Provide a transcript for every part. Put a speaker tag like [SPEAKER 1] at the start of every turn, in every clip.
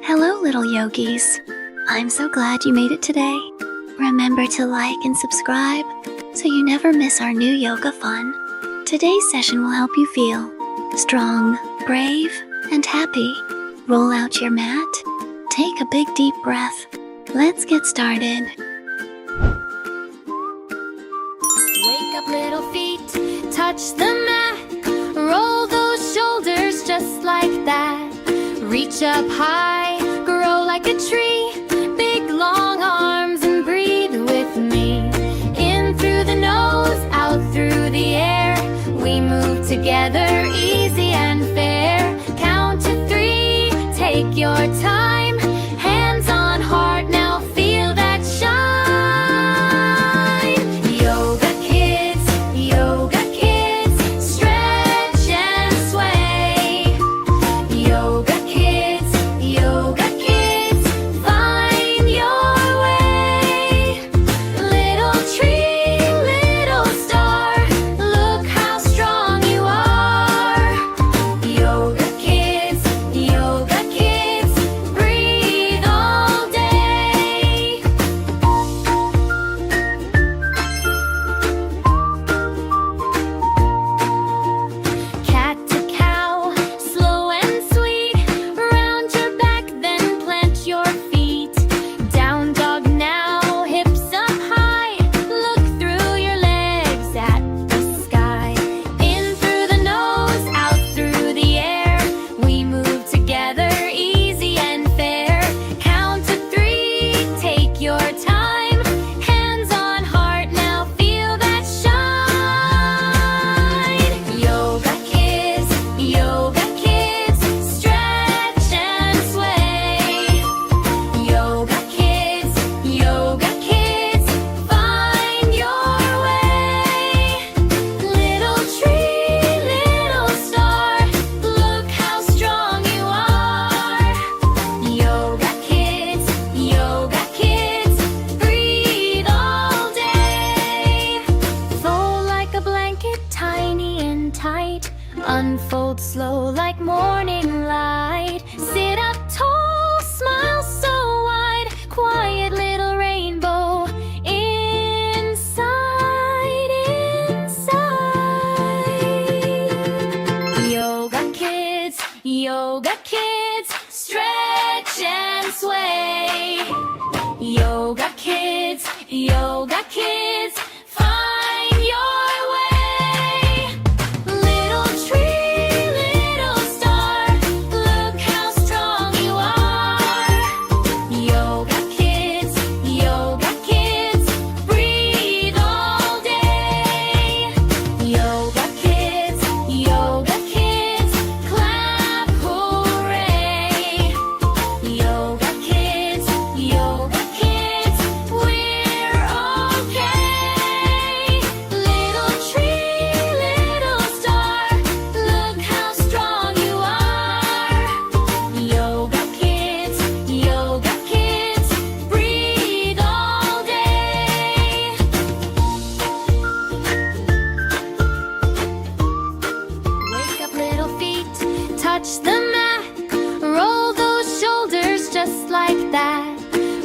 [SPEAKER 1] Hello, little yogis. I'm so glad you made it today. Remember to like and subscribe so you never miss our new yoga fun. Today's session will help you feel strong, brave, and happy. Roll out your mat. Take a big deep breath. Let's get started.
[SPEAKER 2] Wake up, little feet, touch the mat. Roll those shoulders just like that. Reach up high, grow like a tree. Big long arms and breathe with me. In through the nose, out through the air. We move together, easy and fair. Count to 3, take your time. Hands on heart, now feel that shine. Yoga kids, stretch and sway. Yoga kids, find your way. Little tree, little star, look how strong you are. Yoga kids, breathe all day. Cat to cow, slow and sweet. Round your back, then plant your feet. Down dog now, hips up high. Look through your legs at the sky. In through the nose, out through the air. We move together, easy and fair. Count to 3, take your time. Hands on heart, now feel that shine. Yoga kids, stretch and sway. Yoga kids, find your way. Little tree, little star, look how strong you are. Yoga kids, breathe all day. Fold like a blanket, tiny and tight. Unfold slow like morning light. Sit up tall, smile so wide. Quiet little rainbow inside. Yoga kids, stretch and sway. Yoga kids, find your way. Little tree, little star, look how strong you are. Yoga kids, breathe all day. Yoga kids, clap hooray. Yoga kids, we're okay. Little tree, little star, look how strong you are. Yoga kids, breathe all day. Wake up, little feet, touch the mat. Roll those shoulders just like that.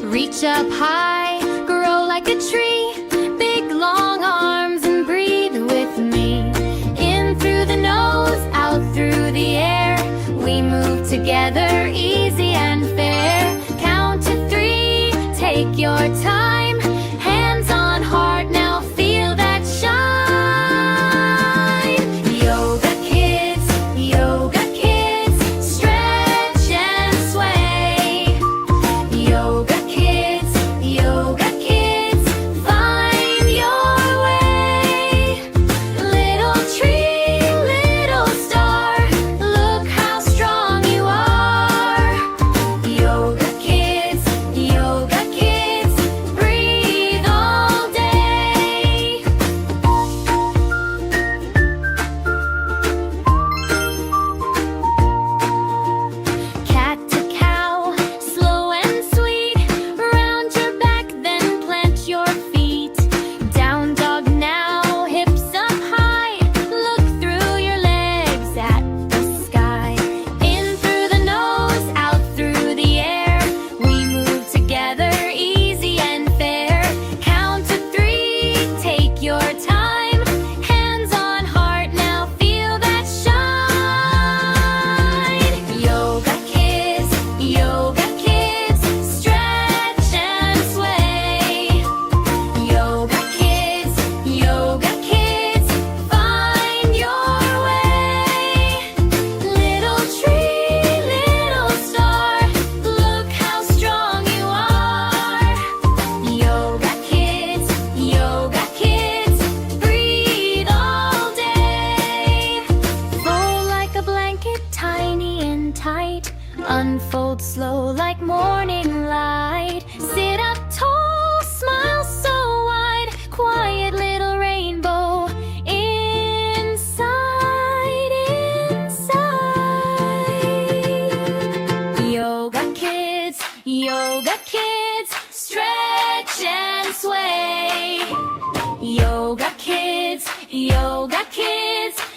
[SPEAKER 2] Reach up high, grow like a tree. Big long arms and breathe with me. In through the nose, out through the air. We move together, easy and fair. Count to 3, take your time. Hands on heart, now feel that shine. Yoga kids, stretch and sway. Yoga kids, find glow like morning light. Sit up tall, smile so wide, quiet little rainbow inside, inside. Yoga kids, stretch and sway. Yoga kids,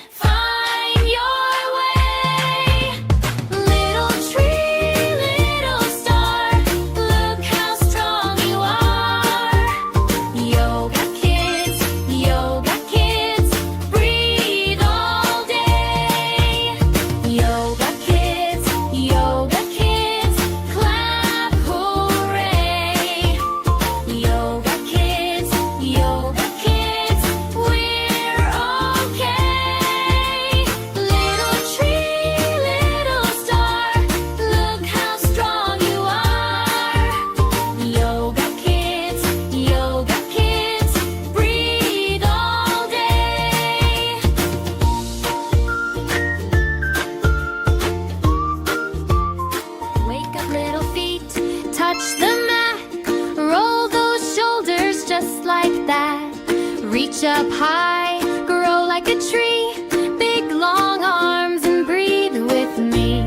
[SPEAKER 2] find your way. Little tree, little star, look how strong you are. Yoga kids, breathe all day. Yoga kids, clap hooray. Yoga kids, we're okay. Little tree, little star, look how strong you are. Yoga kids, breathe all day. Wake up little feet, touch the mat, roll those shoulders just like that. Reach up high, grow like a tree, big long arms and breathe with me.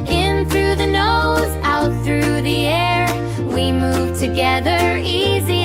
[SPEAKER 2] In through the nose, out through the air, we move together, easy